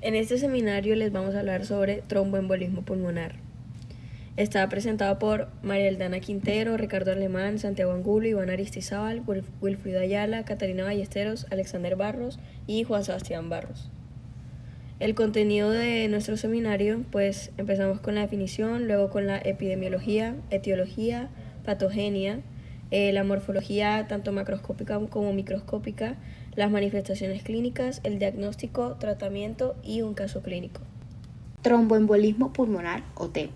En este seminario les vamos a hablar sobre tromboembolismo pulmonar. Está presentado por María Eldana Quintero, Ricardo Alemán, Santiago Angulo, Iván Aristizábal, Wilfrido Ayala, Catarina Ballesteros, Alexander Barros y Juan Sebastián Barros. El contenido de nuestro seminario, pues empezamos con la definición, luego con la epidemiología, etiología, patogenia, la morfología tanto macroscópica como microscópica, las manifestaciones clínicas, el diagnóstico, tratamiento y un caso clínico. Tromboembolismo pulmonar o TEP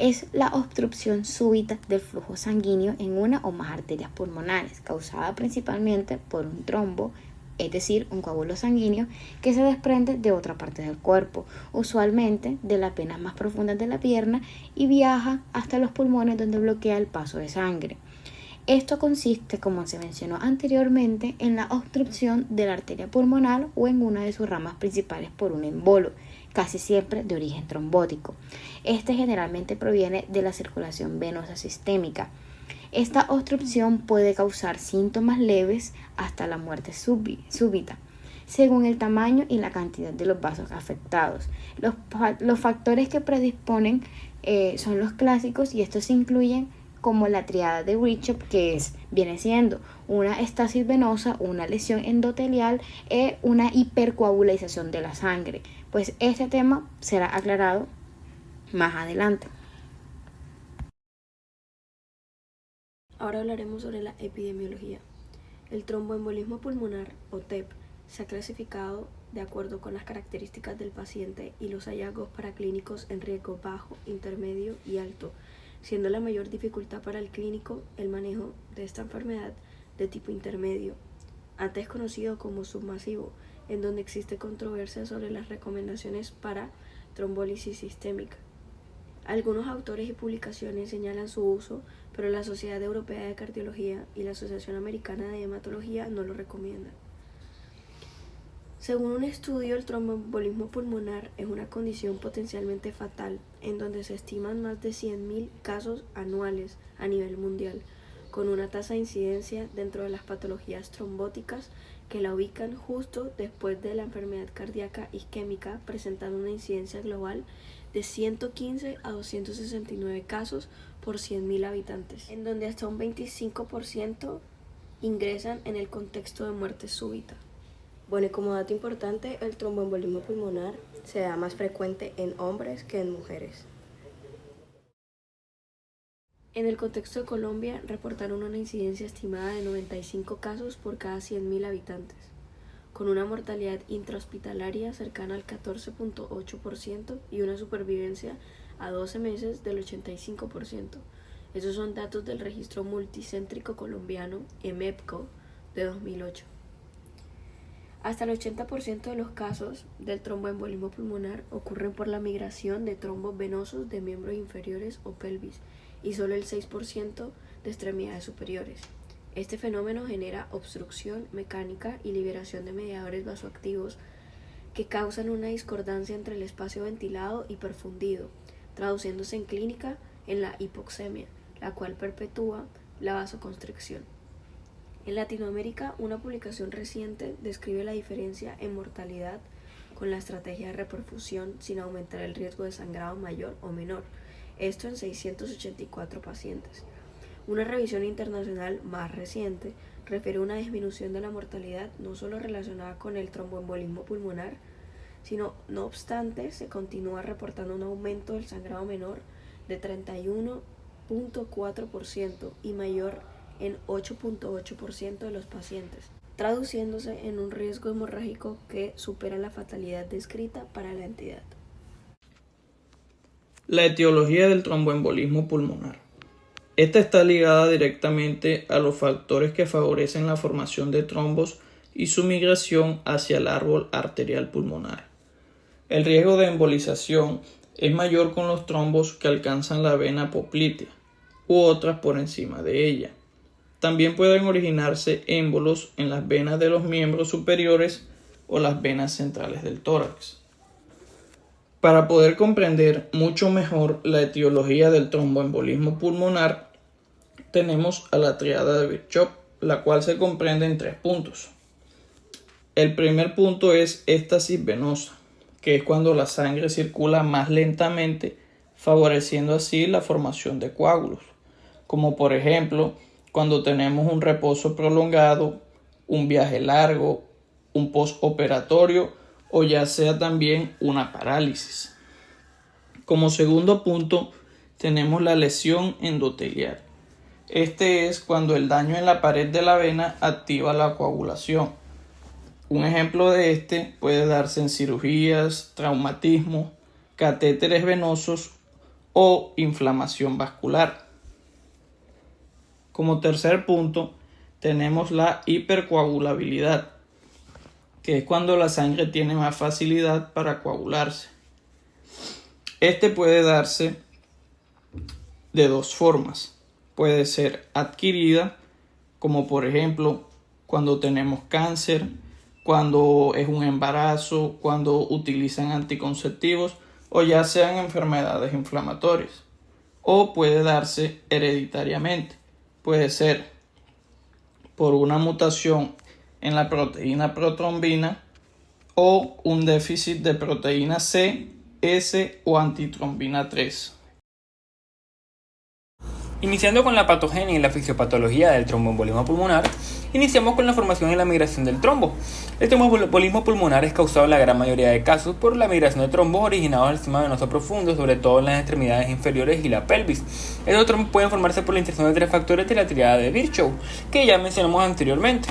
es la obstrucción súbita del flujo sanguíneo en una o más arterias pulmonares, causada principalmente por un trombo, es decir, un coágulo sanguíneo que se desprende de otra parte del cuerpo, usualmente de las venas más profundas de la pierna, y viaja hasta los pulmones donde bloquea el paso de sangre. Esto consiste, como se mencionó anteriormente, en la obstrucción de la arteria pulmonar o en una de sus ramas principales por un embolo, casi siempre de origen trombótico. Este generalmente proviene de la circulación venosa sistémica. Esta obstrucción puede causar síntomas leves hasta la muerte súbita, según el tamaño y la cantidad de los vasos afectados. Los factores que predisponen son los clásicos, y estos incluyen como la triada de Bishop, que viene siendo una estasis venosa, una lesión endotelial y una hipercoagulación de la sangre. Pues este tema será aclarado más adelante. Ahora hablaremos sobre la epidemiología. El tromboembolismo pulmonar o TEP se ha clasificado de acuerdo con las características del paciente y los hallazgos paraclínicos en riesgo bajo, intermedio y alto, siendo la mayor dificultad para el clínico el manejo de esta enfermedad de tipo intermedio, antes conocido como submasivo, en donde existe controversia sobre las recomendaciones para trombólisis sistémica. Algunos autores y publicaciones señalan su uso, pero la Sociedad Europea de Cardiología y la Asociación Americana de Hematología no lo recomiendan. Según un estudio, el tromboembolismo pulmonar es una condición potencialmente fatal, en donde se estiman más de 100.000 casos anuales a nivel mundial, con una tasa de incidencia dentro de las patologías trombóticas que la ubican justo después de la enfermedad cardíaca isquémica, presentando una incidencia global de 115 a 269 casos por 100.000 habitantes, en donde hasta un 25% ingresan en el contexto de muerte súbita. Bueno, y como dato importante, el tromboembolismo pulmonar se da más frecuente en hombres que en mujeres. En el contexto de Colombia, reportaron una incidencia estimada de 95 casos por cada 100.000 habitantes, con una mortalidad intrahospitalaria cercana al 14.8% y una supervivencia a 12 meses del 85%. Esos son datos del Registro Multicéntrico Colombiano, EMEPCO, de 2008. Hasta el 80% de los casos del tromboembolismo pulmonar ocurren por la migración de trombos venosos de miembros inferiores o pelvis y solo el 6% de extremidades superiores. Este fenómeno genera obstrucción mecánica y liberación de mediadores vasoactivos que causan una discordancia entre el espacio ventilado y perfundido, traduciéndose en clínica en la hipoxemia, la cual perpetúa la vasoconstricción. En Latinoamérica, una publicación reciente describe la diferencia en mortalidad con la estrategia de reperfusión sin aumentar el riesgo de sangrado mayor o menor, esto en 684 pacientes. Una revisión internacional más reciente refiere una disminución de la mortalidad no solo relacionada con el tromboembolismo pulmonar, sino no obstante se continúa reportando un aumento del sangrado menor de 31.4% y mayor en 8.8% de los pacientes, traduciéndose en un riesgo hemorrágico que supera la fatalidad descrita para la entidad. La etiología del tromboembolismo pulmonar. Esta está ligada directamente a los factores que favorecen la formación de trombos y su migración hacia el árbol arterial pulmonar. El riesgo de embolización es mayor con los trombos que alcanzan la vena poplitea u otras por encima de ella. También pueden originarse émbolos en las venas de los miembros superiores o las venas centrales del tórax. Para poder comprender mucho mejor la etiología del tromboembolismo pulmonar, tenemos a la triada de Bishop, la cual se comprende en 3 puntos. El primer punto es éstasis venosa, que es cuando la sangre circula más lentamente, favoreciendo así la formación de coágulos, como por ejemplo cuando tenemos un reposo prolongado, un viaje largo, un postoperatorio o ya sea también una parálisis. Como segundo punto tenemos la lesión endotelial. Este es cuando el daño en la pared de la vena activa la coagulación. Un ejemplo de este puede darse en cirugías, traumatismos, catéteres venosos o inflamación vascular. Como tercer punto tenemos la hipercoagulabilidad, que es cuando la sangre tiene más facilidad para coagularse. Este puede darse de dos formas. Puede ser adquirida, como por ejemplo cuando tenemos cáncer, cuando es un embarazo, cuando utilizan anticonceptivos o ya sean enfermedades inflamatorias. O puede darse hereditariamente. Puede ser por una mutación en la proteína protrombina o un déficit de proteína C, S o antitrombina 3. Iniciando con la patogenia y la fisiopatología del tromboembolismo pulmonar, iniciamos con la formación y la migración del trombo. El tromboembolismo pulmonar es causado en la gran mayoría de casos por la migración de trombos originados del sistema venoso profundo, sobre todo en las extremidades inferiores y la pelvis. Estos trombos pueden formarse por la interacción de tres factores de la tríada de Virchow, que ya mencionamos anteriormente.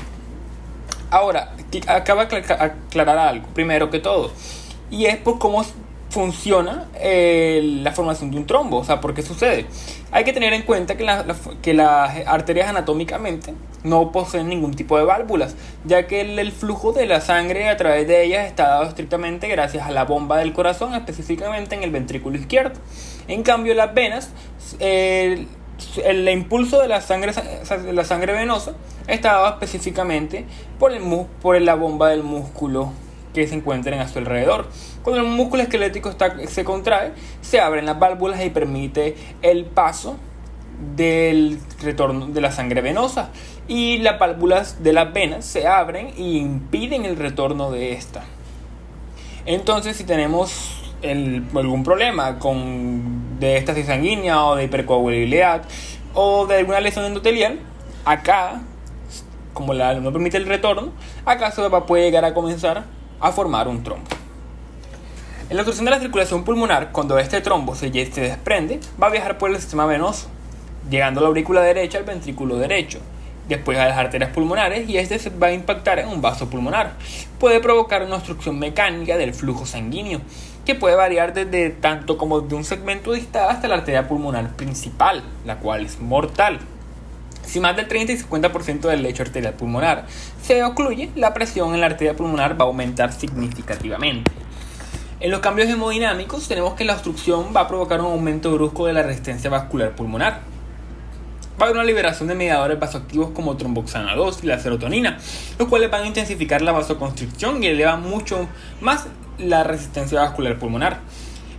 Ahora, acaba de aclarar algo, primero que todo, y es por cómo funciona la formación de un trombo. O sea, ¿por qué sucede? Hay que tener en cuenta que las arterias anatómicamente no poseen ningún tipo de válvulas, ya que el flujo de la sangre a través de ellas está dado estrictamente gracias a la bomba del corazón, específicamente en el ventrículo izquierdo. En cambio, las venas, el impulso de la sangre venosa está dado específicamente por la bomba del músculo que se encuentran a su alrededor. Cuando el músculo esquelético se contrae, se abren las válvulas y permite el paso del retorno de la sangre venosa, y las válvulas de las venas se abren y impiden el retorno de esta. Entonces, si tenemos algún problema de estasis sanguínea o de hipercoagulabilidad o de alguna lesión endotelial, acá, como no permite el retorno, acá se puede llegar a comenzar a formar un trombo. En la obstrucción de la circulación pulmonar, cuando este trombo se desprende, va a viajar por el sistema venoso, llegando a la aurícula derecha al ventrículo derecho, después a las arterias pulmonares, y este se va a impactar en un vaso pulmonar. Puede provocar una obstrucción mecánica del flujo sanguíneo, que puede variar desde tanto como de un segmento distal hasta la arteria pulmonar principal, la cual es mortal. Si más del 30 y 50% del lecho arterial pulmonar se ocluye, la presión en la arteria pulmonar va a aumentar significativamente. En los cambios hemodinámicos tenemos que la obstrucción va a provocar un aumento brusco de la resistencia vascular pulmonar. Va a haber una liberación de mediadores vasoactivos como tromboxana 2 y la serotonina, los cuales van a intensificar la vasoconstricción y elevan mucho más la resistencia vascular pulmonar.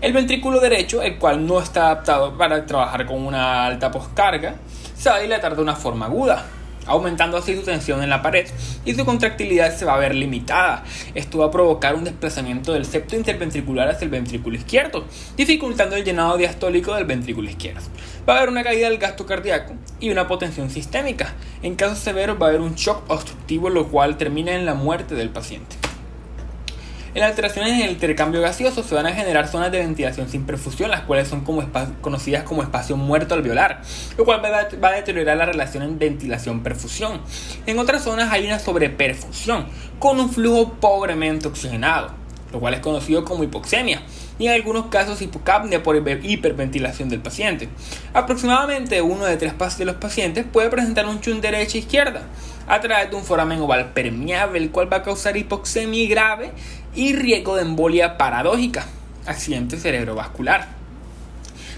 El ventrículo derecho, el cual no está adaptado para trabajar con una alta poscarga, se va a dilatar de una forma aguda, aumentando así su tensión en la pared, y su contractilidad se va a ver limitada. Esto va a provocar un desplazamiento del septo interventricular hacia el ventrículo izquierdo, dificultando el llenado diastólico del ventrículo izquierdo. Va a haber una caída del gasto cardíaco y una hipotensión sistémica. En casos severos va a haber un shock obstructivo, lo cual termina en la muerte del paciente. En las alteraciones en el intercambio gaseoso se van a generar zonas de ventilación sin perfusión, las cuales son conocidas como espacio muerto alveolar, lo cual va a deteriorar la relación en ventilación-perfusión. En otras zonas hay una sobreperfusión, con un flujo pobremente oxigenado, lo cual es conocido como hipoxemia, y en algunos casos hipocapnia por hiperventilación del paciente. Aproximadamente uno de 3 de los pacientes puede presentar un shunt derecha e izquierda a través de un foramen oval permeable, el cual va a causar hipoxemia grave y riesgo de embolia paradójica, accidente cerebrovascular.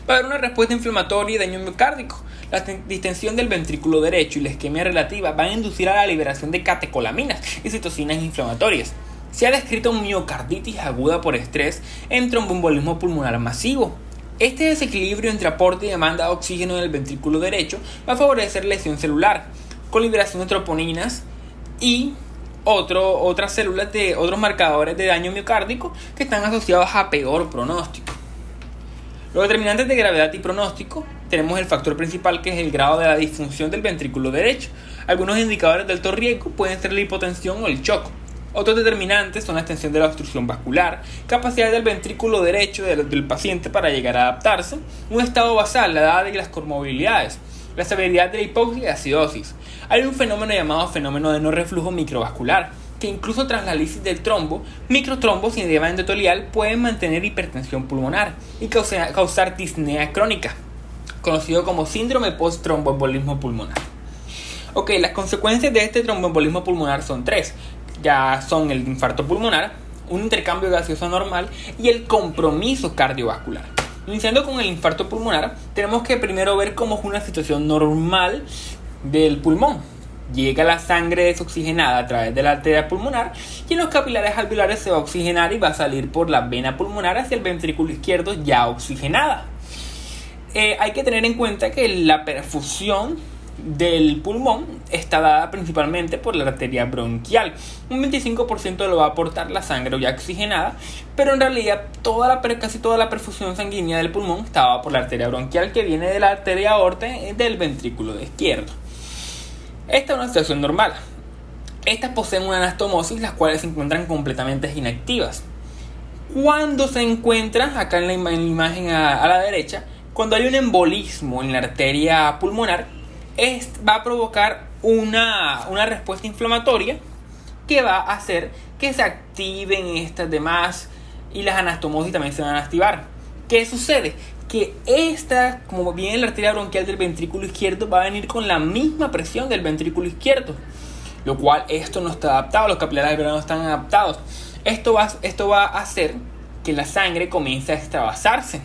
Va a haber una respuesta inflamatoria y daño miocárdico. La distensión del ventrículo derecho y la isquemia relativa van a inducir a la liberación de catecolaminas y citocinas inflamatorias. Se ha descrito miocarditis aguda por estrés en tromboembolismo pulmonar masivo. Este desequilibrio entre aporte y demanda de oxígeno en el ventrículo derecho va a favorecer lesión celular, con liberación de troponinas y otras células de otros marcadores de daño miocárdico que están asociados a peor pronóstico. Los determinantes de gravedad y pronóstico, tenemos el factor principal, que es el grado de la disfunción del ventrículo derecho. Algunos indicadores de alto riesgo pueden ser la hipotensión o el shock. Otros determinantes son la extensión de la obstrucción vascular, capacidad del ventrículo derecho del paciente para llegar a adaptarse, un estado basal, la edad y las comorbilidades, la severidad de la hipoxia y acidosis. Hay un fenómeno llamado fenómeno de no reflujo microvascular, que incluso tras la lisis del trombo, microtrombos y edema endotelial pueden mantener hipertensión pulmonar y causar disnea crónica, conocido como síndrome post-tromboembolismo pulmonar. Ok, las consecuencias de este tromboembolismo pulmonar son tres. Ya son el infarto pulmonar, un intercambio gaseoso anormal y el compromiso cardiovascular. Iniciando con el infarto pulmonar, tenemos que primero ver cómo es una situación normal del pulmón. Llega la sangre desoxigenada a través de la arteria pulmonar y en los capilares alveolares se va a oxigenar y va a salir por la vena pulmonar hacia el ventrículo izquierdo ya oxigenada. Hay que tener en cuenta que la perfusión del pulmón está dada principalmente por la arteria bronquial. Un 25% lo va a aportar la sangre ya oxigenada, pero en realidad casi toda la perfusión sanguínea del pulmón estaba por la arteria bronquial, que viene de la arteria aorta del ventrículo izquierdo. Esta es una situación normal. Estas poseen una anastomosis, las cuales se encuentran completamente inactivas. Cuando se encuentra, acá en la imagen a la derecha, cuando hay un embolismo en la arteria pulmonar, va a provocar una respuesta inflamatoria que va a hacer que se activen estas demás y las anastomosis también se van a activar. ¿Qué sucede? Que esta, como viene la arteria bronquial del ventrículo izquierdo, va a venir con la misma presión del ventrículo izquierdo, lo cual esto no está adaptado, los capilares alveolares no están adaptados. Esto va a hacer que la sangre comience a extravasarse,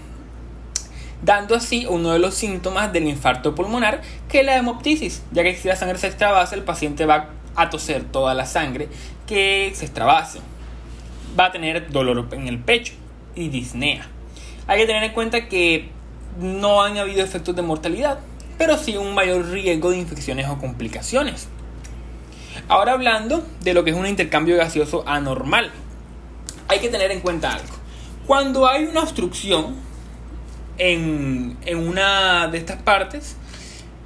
dando así uno de los síntomas del infarto pulmonar, que es la hemoptisis, ya que si la sangre se extravasa, el paciente va a toser toda la sangre que se extravase. Va a tener dolor en el pecho y disnea. Hay que tener en cuenta que no han habido efectos de mortalidad, pero sí un mayor riesgo de infecciones o complicaciones. Ahora, hablando de lo que es un intercambio gaseoso anormal, hay que tener en cuenta algo. Cuando hay una obstrucción en una de estas partes,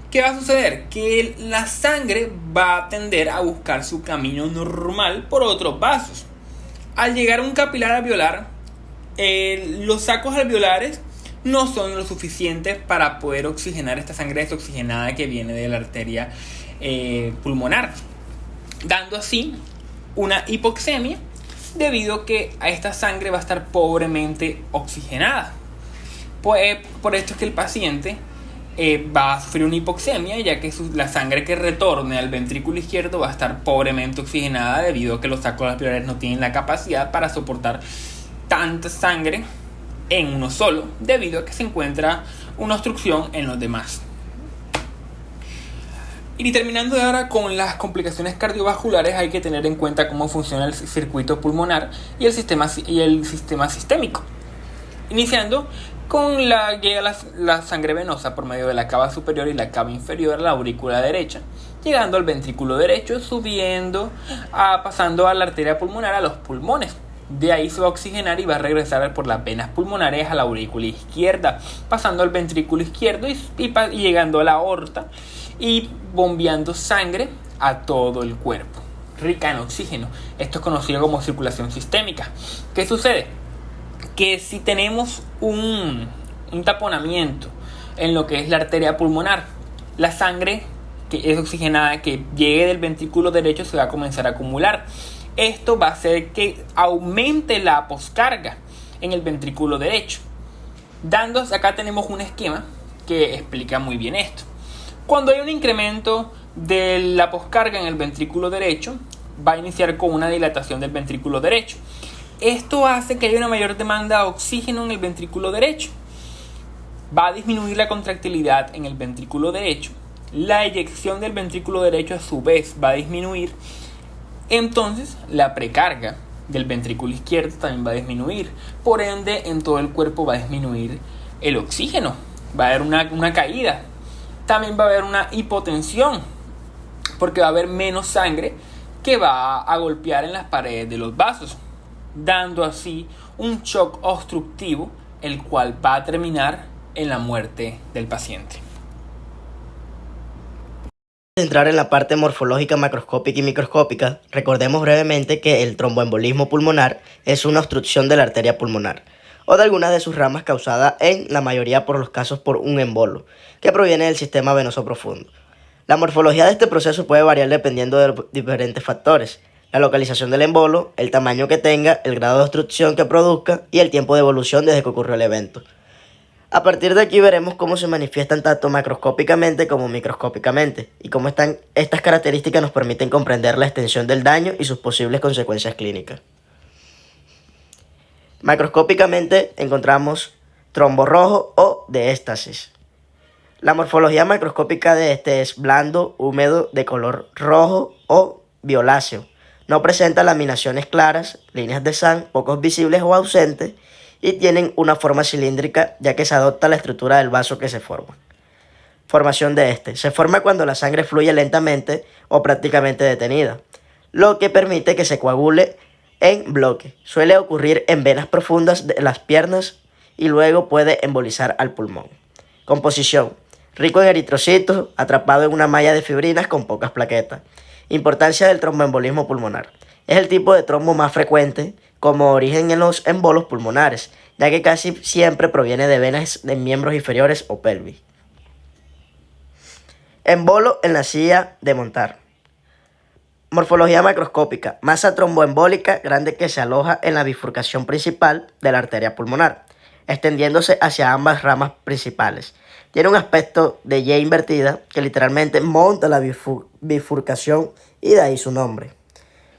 ¿qué va a suceder? Que la sangre va a tender a buscar su camino normal por otros vasos. Al llegar a un capilar alveolar, los sacos alveolares no son lo suficientes para poder oxigenar esta sangre desoxigenada que viene de la arteria pulmonar, dando así una hipoxemia, debido a que a esta sangre va a estar pobremente oxigenada. Por esto es que el paciente va a sufrir una hipoxemia, ya que la sangre que retorne al ventrículo izquierdo va a estar pobremente oxigenada, debido a que los sacos alveolares no tienen la capacidad para soportar tanta sangre en uno solo, debido a que se encuentra una obstrucción en los demás. Y terminando ahora con las complicaciones cardiovasculares, hay que tener en cuenta cómo funciona el circuito pulmonar y el sistema sistémico. Iniciando con llega la sangre venosa por medio de la cava superior y la cava inferior a la aurícula derecha, llegando al ventrículo derecho, subiendo, pasando a la arteria pulmonar a los pulmones. De ahí se va a oxigenar y va a regresar por las venas pulmonares a la aurícula izquierda, pasando al ventrículo izquierdo y llegando a la aorta y bombeando sangre a todo el cuerpo, rica en oxígeno. Esto es conocido como circulación sistémica. ¿Qué sucede? Que si tenemos un taponamiento en lo que es la arteria pulmonar, la sangre que es oxigenada que llegue del ventrículo derecho se va a comenzar a acumular. Esto va a hacer que aumente la poscarga en el ventrículo derecho. Acá tenemos un esquema que explica muy bien esto. Cuando hay un incremento de la poscarga en el ventrículo derecho, va a iniciar con una dilatación del ventrículo derecho. Esto hace que haya una mayor demanda de oxígeno en el ventrículo derecho. Va a disminuir la contractilidad en el ventrículo derecho. La eyección del ventrículo derecho a su vez va a disminuir. Entonces la precarga del ventrículo izquierdo también va a disminuir. Por ende, en todo el cuerpo va a disminuir el oxígeno. Va a haber una caída. También va a haber una hipotensión, porque va a haber menos sangre que va a golpear en las paredes de los vasos, dando así un shock obstructivo, el cual va a terminar en la muerte del paciente. Entrar en la parte morfológica macroscópica y microscópica, recordemos brevemente que el tromboembolismo pulmonar es una obstrucción de la arteria pulmonar o de alguna de sus ramas causada en la mayoría por los casos por un embolo que proviene del sistema venoso profundo. La morfología de este proceso puede variar dependiendo de los diferentes factores: la localización del embolo, el tamaño que tenga, el grado de obstrucción que produzca y el tiempo de evolución desde que ocurrió el evento. A partir de aquí veremos cómo se manifiestan tanto macroscópicamente como microscópicamente y cómo estas características nos permiten comprender la extensión del daño y sus posibles consecuencias clínicas. Macroscópicamente encontramos trombo rojo o de éstasis. La morfología macroscópica de este es blando, húmedo, de color rojo o violáceo. No presenta laminaciones claras, líneas de Sand pocos visibles o ausentes, y tienen una forma cilíndrica ya que se adopta la estructura del vaso que se forma. Formación de este. Se forma cuando la sangre fluye lentamente o prácticamente detenida, lo que permite que se coagule en bloque. Suele ocurrir en venas profundas de las piernas y luego puede embolizar al pulmón. Composición. Rico en eritrocitos, atrapado en una malla de fibrinas con pocas plaquetas. Importancia del tromboembolismo pulmonar. Es el tipo de trombo más frecuente como origen en los embolos pulmonares, ya que casi siempre proviene de venas de miembros inferiores o pelvis. Embolo en la silla de montar. Morfología macroscópica. Masa tromboembólica grande que se aloja en la bifurcación principal de la arteria pulmonar, extendiéndose hacia ambas ramas principales. Tiene un aspecto de Y invertida que literalmente monta la bifurcación y de ahí su nombre.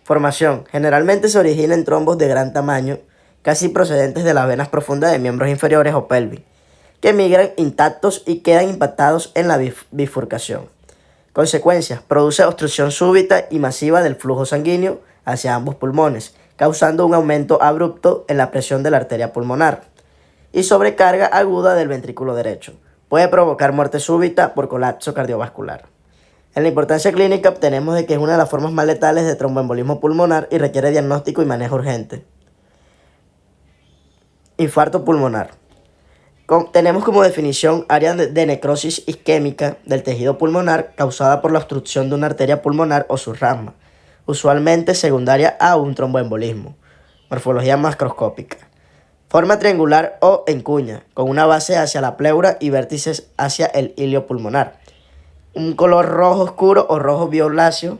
Formación. Generalmente se origina en trombos de gran tamaño, casi procedentes de las venas profundas de miembros inferiores o pelvis, que migran intactos y quedan impactados en la bifurcación. Consecuencias. Produce obstrucción súbita y masiva del flujo sanguíneo hacia ambos pulmones, causando un aumento abrupto en la presión de la arteria pulmonar y sobrecarga aguda del ventrículo derecho. Puede provocar muerte súbita por colapso cardiovascular. En la importancia clínica obtenemos de que es una de las formas más letales de tromboembolismo pulmonar y requiere diagnóstico y manejo urgente. Infarto pulmonar. Tenemos como definición área de necrosis isquémica del tejido pulmonar causada por la obstrucción de una arteria pulmonar o su rama, usualmente secundaria a un tromboembolismo. Morfología macroscópica. Forma triangular o en cuña, con una base hacia la pleura y vértices hacia el ilio pulmonar. Un color rojo oscuro o rojo violáceo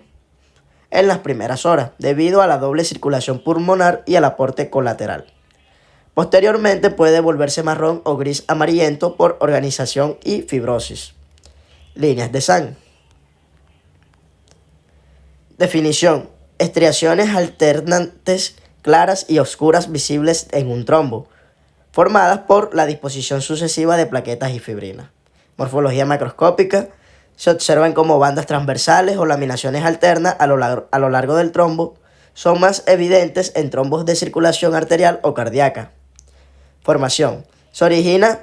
en las primeras horas, debido a la doble circulación pulmonar y al aporte colateral. Posteriormente puede volverse marrón o gris amarillento por organización y fibrosis. Líneas de Sand. Definición. Estriaciones alternantes claras y oscuras visibles en un trombo, formadas por la disposición sucesiva de plaquetas y fibrinas. Morfología macroscópica. Se observan como bandas transversales o laminaciones alternas a lo largo del trombo. Son más evidentes en trombos de circulación arterial o cardíaca. Formación. Se origina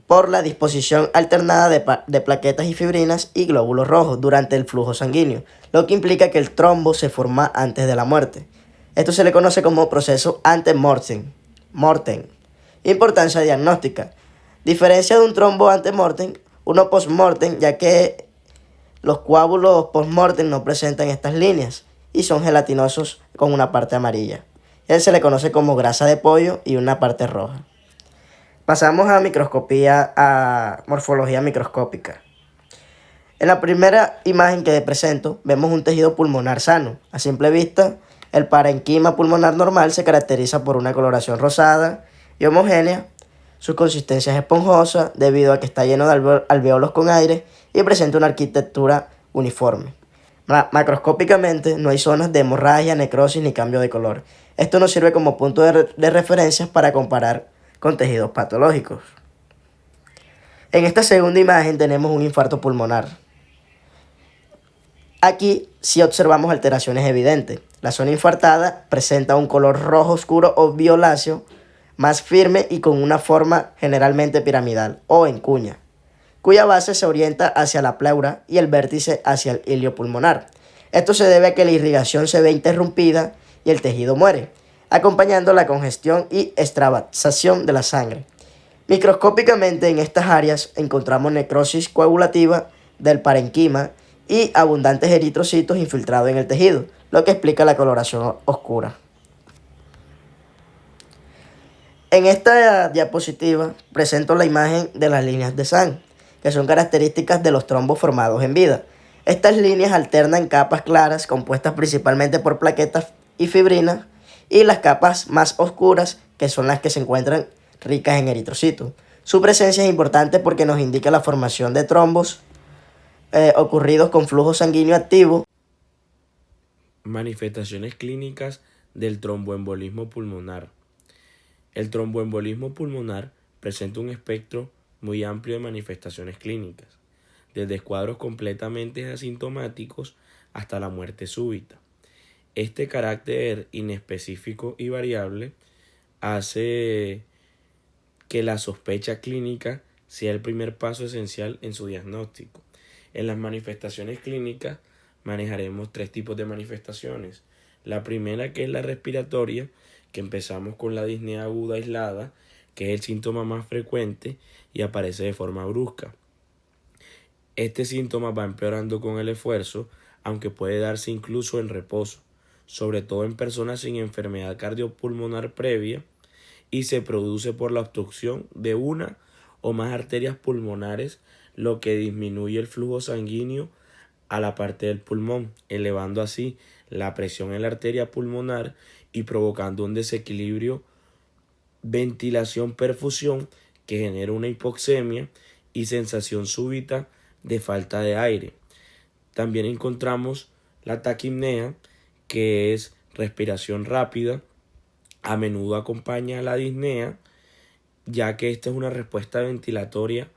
por la disposición alternada de plaquetas y fibrinas y glóbulos rojos durante el flujo sanguíneo, lo que implica que el trombo se forma antes de la muerte. Esto se le conoce como proceso ante-mortem. Importancia diagnóstica. Diferencia de un trombo ante-mortem, uno post-mortem, ya que los coágulos post-mortem no presentan estas líneas y son gelatinosos con una parte amarilla. Él se le conoce como grasa de pollo y una parte roja. Pasamos a morfología microscópica. En la primera imagen que presento vemos un tejido pulmonar sano. A simple vista, el parenquima pulmonar normal se caracteriza por una coloración rosada y homogénea. Su consistencia es esponjosa debido a que está lleno de alveolos con aire y presenta una arquitectura uniforme. Macroscópicamente no hay zonas de hemorragia, necrosis ni cambio de color. Esto nos sirve como punto de referencia para comparar con tejidos patológicos. En esta segunda imagen tenemos un infarto pulmonar. Aquí sí observamos alteraciones evidentes. La zona infartada presenta un color rojo oscuro o violáceo, más firme y con una forma generalmente piramidal o en cuña, cuya base se orienta hacia la pleura y el vértice hacia el ilio pulmonar. Esto se debe a que la irrigación se ve interrumpida y el tejido muere, acompañando la congestión y extravasación de la sangre. Microscópicamente en estas áreas encontramos necrosis coagulativa del parenquima y abundantes eritrocitos infiltrados en el tejido, lo que explica la coloración oscura. En esta diapositiva presento la imagen de las líneas de Sand, que son características de los trombos formados en vida. Estas líneas alternan capas claras compuestas principalmente por plaquetas y fibrinas y las capas más oscuras, que son las que se encuentran ricas en eritrocitos. Su presencia es importante porque nos indica la formación de trombos ocurridos con flujo sanguíneo activo. Manifestaciones clínicas del tromboembolismo pulmonar. El tromboembolismo pulmonar presenta un espectro muy amplio de manifestaciones clínicas, desde cuadros completamente asintomáticos hasta la muerte súbita. Este carácter inespecífico y variable hace que la sospecha clínica sea el primer paso esencial en su diagnóstico. En las manifestaciones clínicas manejaremos 3 tipos de manifestaciones. La primera, que es la respiratoria, que empezamos con la disnea aguda aislada, que es el síntoma más frecuente y aparece de forma brusca. Este síntoma va empeorando con el esfuerzo, aunque puede darse incluso en reposo, sobre todo en personas sin enfermedad cardiopulmonar previa, y se produce por la obstrucción de una o más arterias pulmonares, lo que disminuye el flujo sanguíneo a la parte del pulmón, elevando así la presión en la arteria pulmonar y provocando un desequilibrio ventilación-perfusión que genera una hipoxemia y sensación súbita de falta de aire. También encontramos la taquipnea, que es respiración rápida, a menudo acompaña a la disnea, ya que esta es una respuesta ventilatoria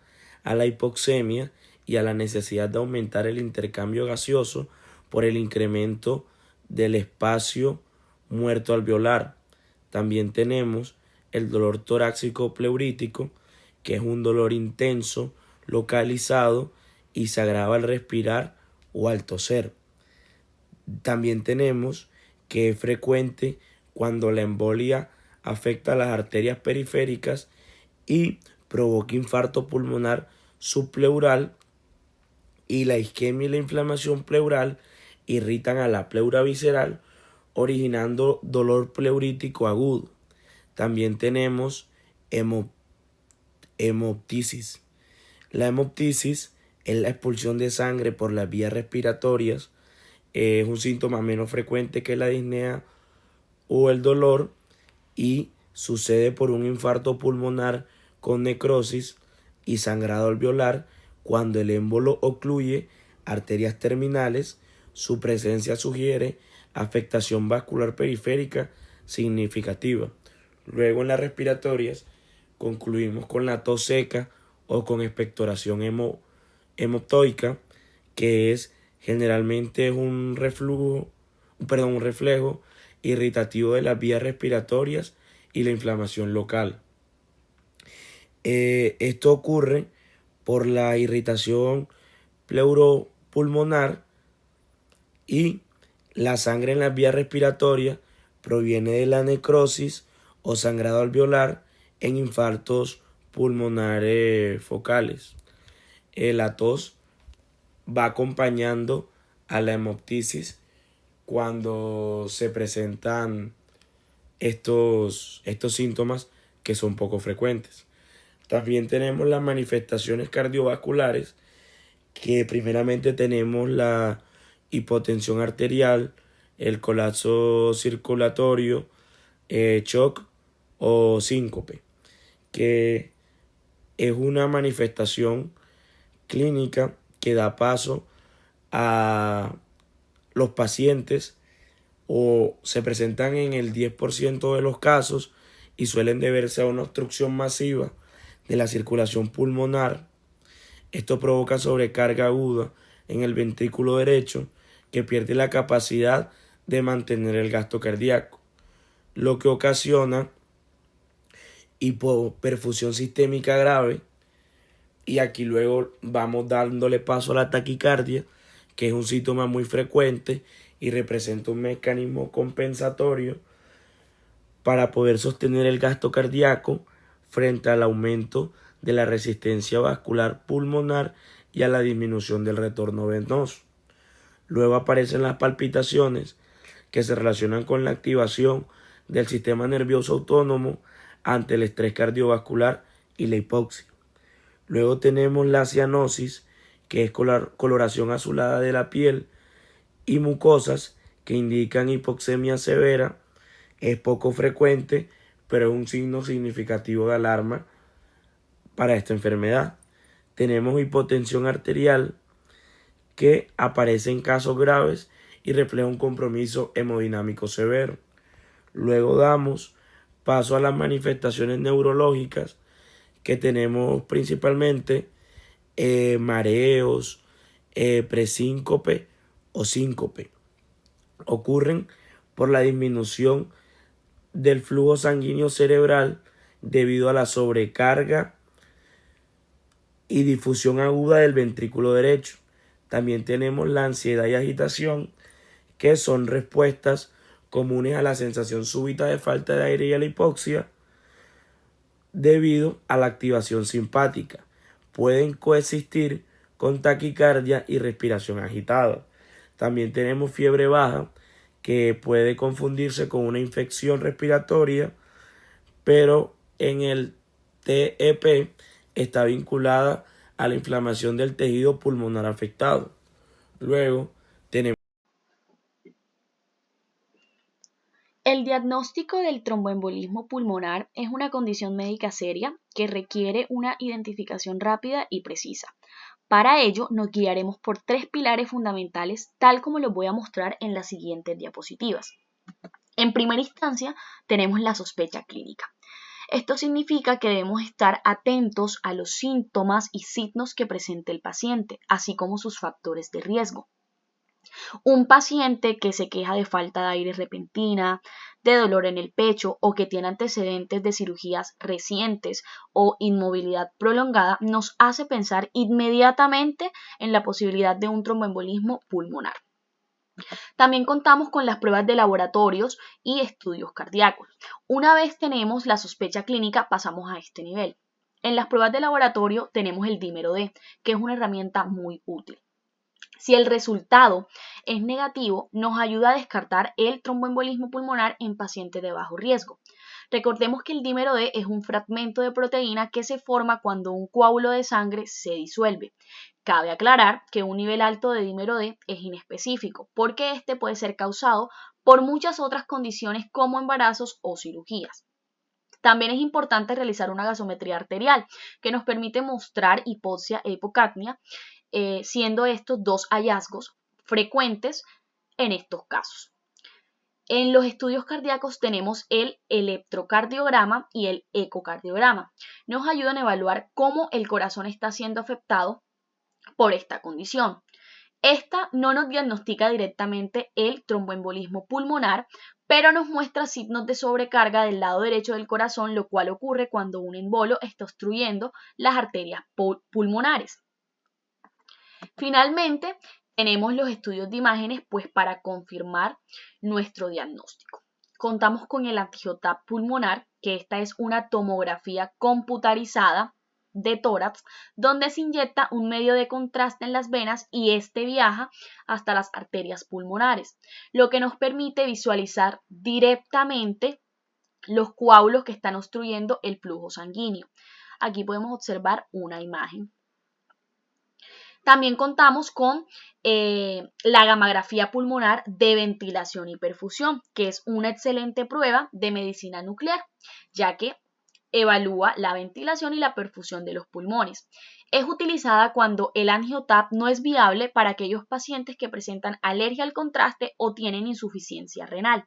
a la hipoxemia y a la necesidad de aumentar el intercambio gaseoso por el incremento del espacio muerto alveolar. También tenemos el dolor torácico pleurítico, que es un dolor intenso, localizado y se agrava al respirar o al toser. También tenemos que es frecuente cuando la embolia afecta a las arterias periféricas y provoca infarto pulmonar subpleural, y la isquemia y la inflamación pleural irritan a la pleura visceral, originando dolor pleurítico agudo. También tenemos hemoptisis. La hemoptisis es la expulsión de sangre por las vías respiratorias. Es un síntoma menos frecuente que la disnea o el dolor y sucede por un infarto pulmonar con necrosis y sangrado alveolar cuando el émbolo ocluye arterias terminales. Su presencia sugiere afectación vascular periférica significativa. Luego, en las respiratorias concluimos con la tos seca o con expectoración hemoptoica, que es generalmente un reflejo irritativo de las vías respiratorias y la inflamación local. Esto ocurre por la irritación pleuropulmonar, y la sangre en las vías respiratorias proviene de la necrosis o sangrado alveolar en infartos pulmonares focales. La tos va acompañando a la hemoptisis cuando se presentan estos síntomas, que son poco frecuentes. También tenemos las manifestaciones cardiovasculares, que primeramente tenemos la hipotensión arterial, el colapso circulatorio, shock o síncope, que es una manifestación clínica que da paso a los pacientes, o se presentan en el 10% de los casos, y suelen deberse a una obstrucción masiva de la circulación pulmonar. Esto provoca sobrecarga aguda en el ventrículo derecho, que pierde la capacidad de mantener el gasto cardíaco, lo que ocasiona hipoperfusión sistémica grave. Y aquí luego vamos dándole paso a la taquicardia, que es un síntoma muy frecuente y representa un mecanismo compensatorio para poder sostener el gasto cardíaco frente al aumento de la resistencia vascular pulmonar y a la disminución del retorno venoso. Luego aparecen las palpitaciones, que se relacionan con la activación del sistema nervioso autónomo ante el estrés cardiovascular y la hipoxia. Luego tenemos la cianosis, que es coloración azulada de la piel, y mucosas que indican hipoxemia severa. Es poco frecuente, pero es un signo significativo de alarma para esta enfermedad. Tenemos hipotensión arterial, que aparece en casos graves y refleja un compromiso hemodinámico severo. Luego damos paso a las manifestaciones neurológicas, que tenemos principalmente mareos, presíncope o síncope. Ocurren por la disminución del flujo sanguíneo cerebral debido a la sobrecarga y difusión aguda del ventrículo derecho. También tenemos la ansiedad y agitación, que son respuestas comunes a la sensación súbita de falta de aire y a la hipoxia debido a la activación simpática. Pueden coexistir con taquicardia y respiración agitada. También tenemos fiebre baja, que puede confundirse con una infección respiratoria, pero en el TEP está vinculada a la inflamación del tejido pulmonar afectado. Luego tenemos el diagnóstico del tromboembolismo pulmonar es una condición médica seria que requiere una identificación rápida y precisa. Para ello nos guiaremos por 3 pilares fundamentales, tal como los voy a mostrar en las siguientes diapositivas. En primera instancia, tenemos la sospecha clínica. Esto significa que debemos estar atentos a los síntomas y signos que presente el paciente, así como sus factores de riesgo. Un paciente que se queja de falta de aire repentina, de dolor en el pecho o que tiene antecedentes de cirugías recientes o inmovilidad prolongada nos hace pensar inmediatamente en la posibilidad de un tromboembolismo pulmonar. También contamos con las pruebas de laboratorios y estudios cardíacos. Una vez tenemos la sospecha clínica, pasamos a este nivel. En las pruebas de laboratorio tenemos el dímero D, que es una herramienta muy útil. Si el resultado es negativo, nos ayuda a descartar el tromboembolismo pulmonar en pacientes de bajo riesgo. Recordemos que el dímero D es un fragmento de proteína que se forma cuando un coágulo de sangre se disuelve. Cabe aclarar que un nivel alto de dímero D es inespecífico, porque este puede ser causado por muchas otras condiciones como embarazos o cirugías. También es importante realizar una gasometría arterial, que nos permite mostrar hipoxia e hipocapnia, siendo estos 2 hallazgos frecuentes en estos casos. En los estudios cardíacos tenemos el electrocardiograma y el ecocardiograma. Nos ayudan a evaluar cómo el corazón está siendo afectado por esta condición. Esta no nos diagnostica directamente el tromboembolismo pulmonar, pero nos muestra signos de sobrecarga del lado derecho del corazón, lo cual ocurre cuando un embolo está obstruyendo las arterias pulmonares. Finalmente, tenemos los estudios de imágenes para confirmar nuestro diagnóstico. Contamos con el AngioTAP pulmonar, que esta es una tomografía computarizada de tórax, donde se inyecta un medio de contraste en las venas y este viaja hasta las arterias pulmonares, lo que nos permite visualizar directamente los coágulos que están obstruyendo el flujo sanguíneo. Aquí podemos observar una imagen. También contamos con la gammagrafía pulmonar de ventilación y perfusión, que es una excelente prueba de medicina nuclear, ya que evalúa la ventilación y la perfusión de los pulmones. Es utilizada cuando el AngioTAP no es viable para aquellos pacientes que presentan alergia al contraste o tienen insuficiencia renal.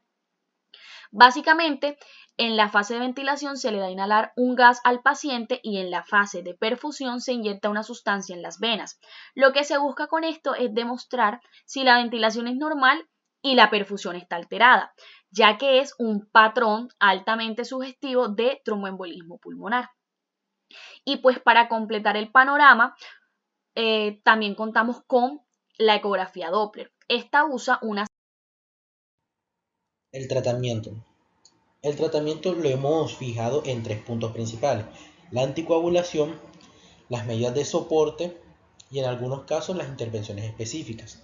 Básicamente, en la fase de ventilación se le da a inhalar un gas al paciente y en la fase de perfusión se inyecta una sustancia en las venas. Lo que se busca con esto es demostrar si la ventilación es normal y la perfusión está alterada, ya que es un patrón altamente sugestivo de tromboembolismo pulmonar. Y para completar el panorama, también contamos con la ecografía Doppler. Esta usa una... El tratamiento. El tratamiento lo hemos fijado en 3 puntos principales: la anticoagulación, las medidas de soporte y en algunos casos las intervenciones específicas.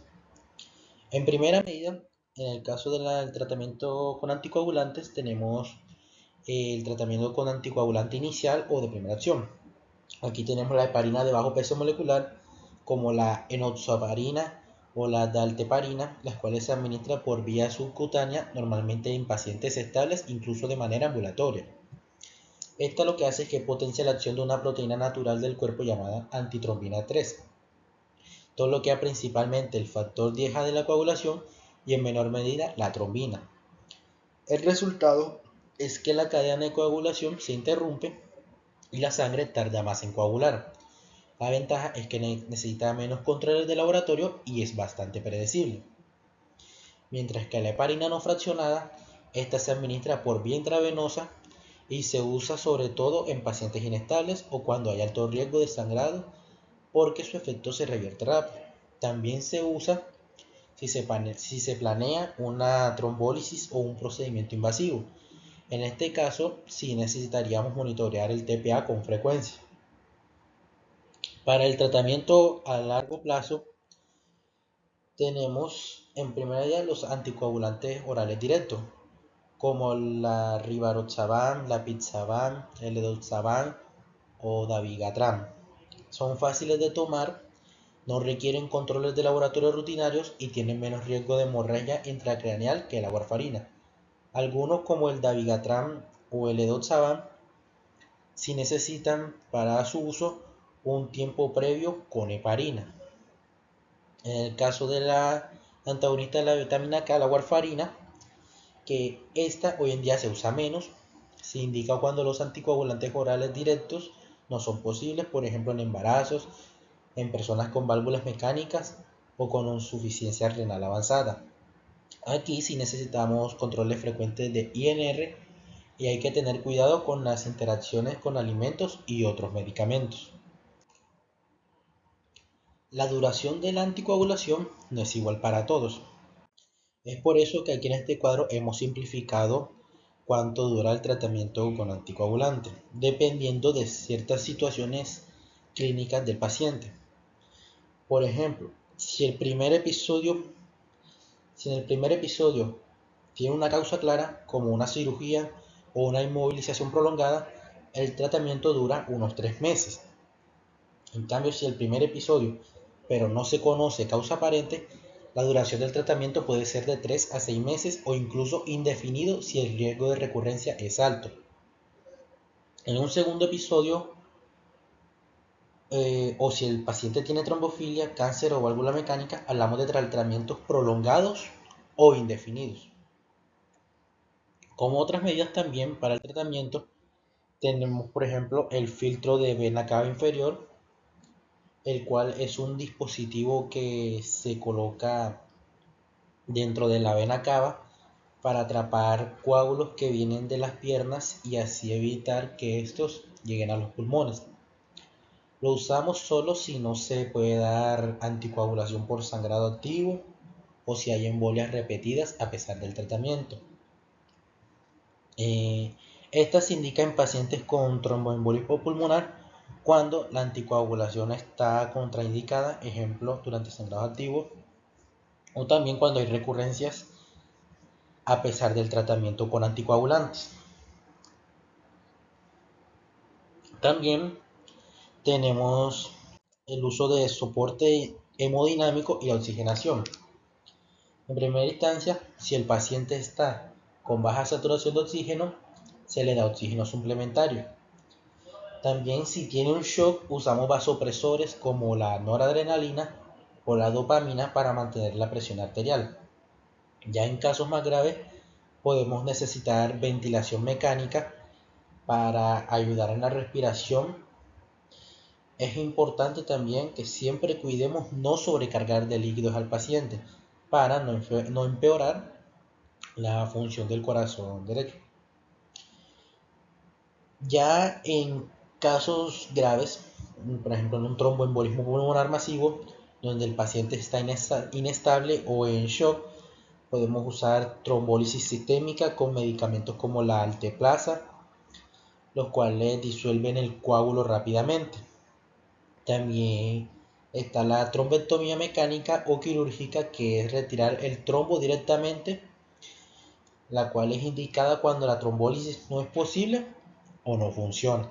En primera medida, en el caso del tratamiento con anticoagulantes, tenemos el tratamiento con anticoagulante inicial o de primera acción. Aquí tenemos la heparina de bajo peso molecular, como la enoxaparina o la dalteparina, las cuales se administran por vía subcutánea, normalmente en pacientes estables, incluso de manera ambulatoria. Esta lo que hace es que potencia la acción de una proteína natural del cuerpo llamada antitrombina 3. Todo lo que es principalmente el factor 10A de la coagulación y en menor medida la trombina. El resultado es que la cadena de coagulación se interrumpe y la sangre tarda más en coagular. La ventaja es que necesita menos controles de laboratorio y es bastante predecible. Mientras que la heparina no fraccionada, esta se administra por vía intravenosa y se usa sobre todo en pacientes inestables o cuando hay alto riesgo de sangrado, porque su efecto se revierte rápido. También se usa si se planea una trombólisis o un procedimiento invasivo. En este caso, sí necesitaríamos monitorear el TPA con frecuencia. Para el tratamiento a largo plazo, tenemos en primer lugar los anticoagulantes orales directos, como la rivaroxaban, la pixaban, el edoxaban o dabigatran. Son fáciles de tomar, no requieren controles de laboratorio rutinarios y tienen menos riesgo de hemorragia intracraneal que la warfarina. Algunos, como el dabigatran o el edoxaban, sí necesitan para su uso un tiempo previo con heparina. En el caso de la antagonista de la vitamina K, la warfarina, que esta hoy en día se usa menos, se indica cuando los anticoagulantes orales directos no son posibles, por ejemplo en embarazos, en personas con válvulas mecánicas o con insuficiencia renal avanzada. Aquí sí necesitamos controles frecuentes de INR y hay que tener cuidado con las interacciones con alimentos y otros medicamentos. La duración de la anticoagulación no es igual para todos. Es por eso que aquí en este cuadro hemos simplificado cuánto dura el tratamiento con anticoagulante, dependiendo de ciertas situaciones clínicas del paciente. Por ejemplo, si en el primer episodio tiene una causa clara, como una cirugía o una inmovilización prolongada, el tratamiento dura unos 3 meses. En cambio, si el primer episodio, pero no se conoce causa aparente, la duración del tratamiento puede ser de 3 a 6 meses o incluso indefinido si el riesgo de recurrencia es alto. En un segundo episodio, o si el paciente tiene trombofilia, cáncer o válvula mecánica, hablamos de tratamientos prolongados o indefinidos. Como otras medidas también para el tratamiento, tenemos por ejemplo el filtro de vena cava inferior, el cual es un dispositivo que se coloca dentro de la vena cava para atrapar coágulos que vienen de las piernas y así evitar que estos lleguen a los pulmones. Lo usamos solo si no se puede dar anticoagulación por sangrado activo o si hay embolias repetidas a pesar del tratamiento. Esta se indica en pacientes con tromboembolismo pulmonar cuando la anticoagulación está contraindicada, ejemplo, durante sangrado activo, o también cuando hay recurrencias a pesar del tratamiento con anticoagulantes. También tenemos el uso de soporte hemodinámico y oxigenación. En primera instancia, si el paciente está con baja saturación de oxígeno, se le da oxígeno suplementario. También si tiene un shock, usamos vasopresores como la noradrenalina o la dopamina para mantener la presión arterial. Ya en casos más graves, podemos necesitar ventilación mecánica para ayudar en la respiración. Es importante también que siempre cuidemos no sobrecargar de líquidos al paciente para no empeorar la función del corazón derecho. Ya en casos graves, por ejemplo en un tromboembolismo pulmonar masivo, donde el paciente está inestable o en shock, podemos usar trombólisis sistémica con medicamentos como la alteplasa, los cuales disuelven el coágulo rápidamente. También está la trombectomía mecánica o quirúrgica, que es retirar el trombo directamente, la cual es indicada cuando la trombólisis no es posible o no funciona.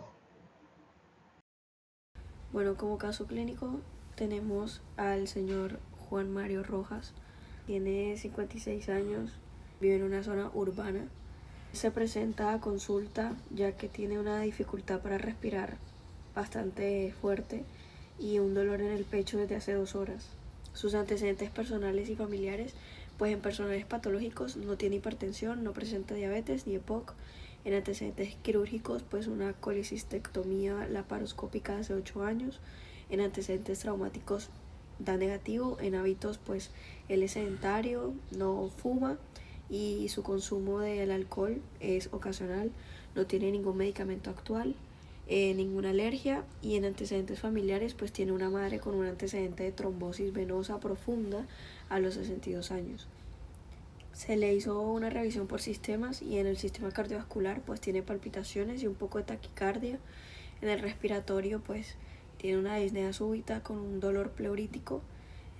Bueno, como caso clínico tenemos al señor Juan Mario Rojas. Tiene 56 años, vive en una zona urbana. Se presenta a consulta ya que tiene una dificultad para respirar bastante fuerte y un dolor en el pecho desde hace 2 horas. Sus antecedentes personales y familiares, pues en personales patológicos no tiene hipertensión, no presenta diabetes ni EPOC. En antecedentes quirúrgicos, pues una colecistectomía laparoscópica hace 8 años. En antecedentes traumáticos da negativo. En hábitos, pues él es sedentario, no fuma y su consumo del alcohol es ocasional. No tiene ningún medicamento actual, ninguna alergia. Y en antecedentes familiares, pues tiene una madre con un antecedente de trombosis venosa profunda a los 62 años. Se le hizo una revisión por sistemas y en el sistema cardiovascular pues tiene palpitaciones y un poco de taquicardia. En el respiratorio pues tiene una disnea súbita con un dolor pleurítico.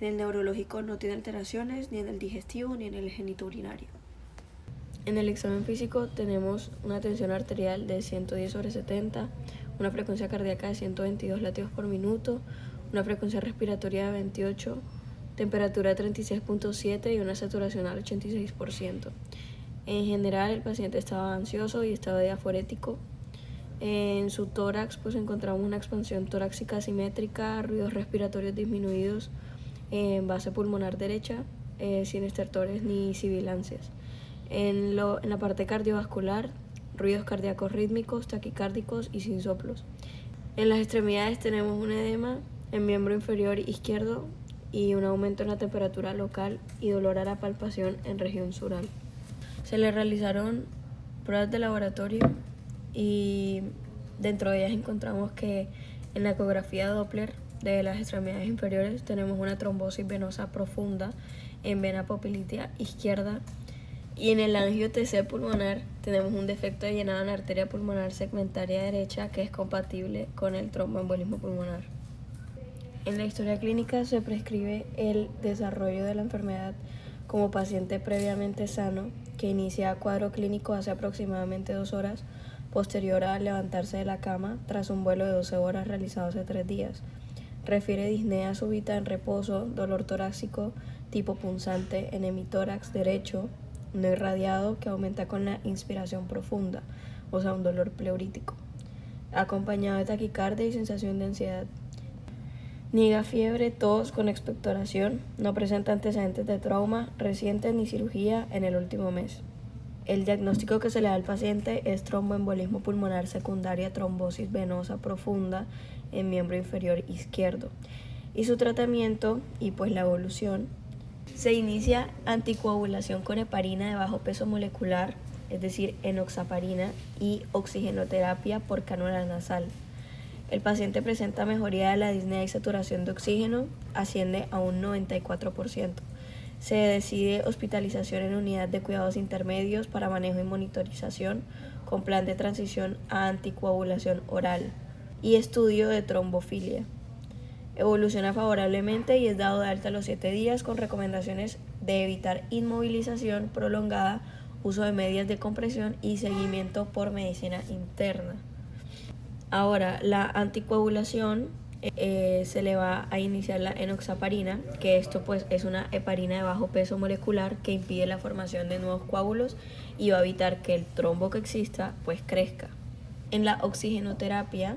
En el neurológico no tiene alteraciones ni en el digestivo ni en el genitourinario. En el examen físico tenemos una tensión arterial de 110/70, una frecuencia cardíaca de 122 latidos por minuto, una frecuencia respiratoria de 28, temperatura 36.7 y una saturación al 86%. En general el paciente estaba ansioso y estaba diaforético. En su tórax pues encontramos una expansión torácica asimétrica, ruidos respiratorios disminuidos en base pulmonar derecha, sin estertores ni sibilancias. En la parte cardiovascular, ruidos cardíacos rítmicos, taquicárdicos y sin soplos. En las extremidades tenemos un edema en miembro inferior izquierdo y un aumento en la temperatura local y dolor a la palpación en región sural. Se le realizaron pruebas de laboratorio y dentro de ellas encontramos que en la ecografía Doppler de las extremidades inferiores tenemos una trombosis venosa profunda en vena poplítea izquierda y en el angio TC pulmonar tenemos un defecto de llenado en la arteria pulmonar segmentaria derecha que es compatible con el tromboembolismo pulmonar. En la historia clínica se prescribe el desarrollo de la enfermedad como paciente previamente sano que inicia cuadro clínico hace aproximadamente 2 horas posterior a levantarse de la cama tras un vuelo de 12 horas realizado hace 3 días. Refiere disnea súbita en reposo, dolor torácico tipo punzante en hemitórax derecho, no irradiado que aumenta con la inspiración profunda, o sea un dolor pleurítico, acompañado de taquicardia y sensación de ansiedad. Niega fiebre, tos con expectoración, no presenta antecedentes de trauma recientes ni cirugía en el último mes. El diagnóstico que se le da al paciente es tromboembolismo pulmonar secundaria, trombosis venosa profunda en miembro inferior izquierdo. Y su tratamiento y pues la evolución, se inicia anticoagulación con heparina de bajo peso molecular, es decir, enoxaparina y oxigenoterapia por cánula nasal. El paciente presenta mejoría de la disnea y saturación de oxígeno, asciende a un 94%. Se decide hospitalización en unidad de cuidados intermedios para manejo y monitorización con plan de transición a anticoagulación oral y estudio de trombofilia. Evoluciona favorablemente y es dado de alta a los 7 días con recomendaciones de evitar inmovilización prolongada, uso de medias de compresión y seguimiento por medicina interna. Ahora, la anticoagulación se le va a iniciar la enoxaparina, que esto pues es una heparina de bajo peso molecular que impide la formación de nuevos coágulos y va a evitar que el trombo que exista pues crezca. En la oxigenoterapia,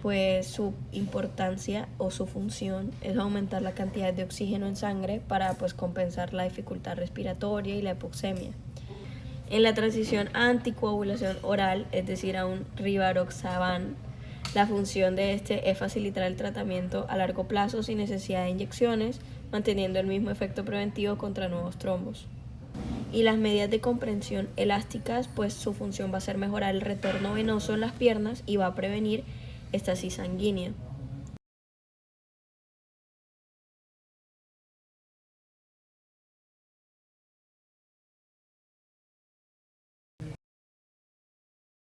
pues su importancia o su función es aumentar la cantidad de oxígeno en sangre para pues compensar la dificultad respiratoria y la hipoxemia. En la transición a anticoagulación oral, es decir, a un rivaroxaban, la función de este es facilitar el tratamiento a largo plazo sin necesidad de inyecciones, manteniendo el mismo efecto preventivo contra nuevos trombos. Y las medidas de comprensión elásticas, pues su función va a ser mejorar el retorno venoso en las piernas y va a prevenir estasis sanguínea.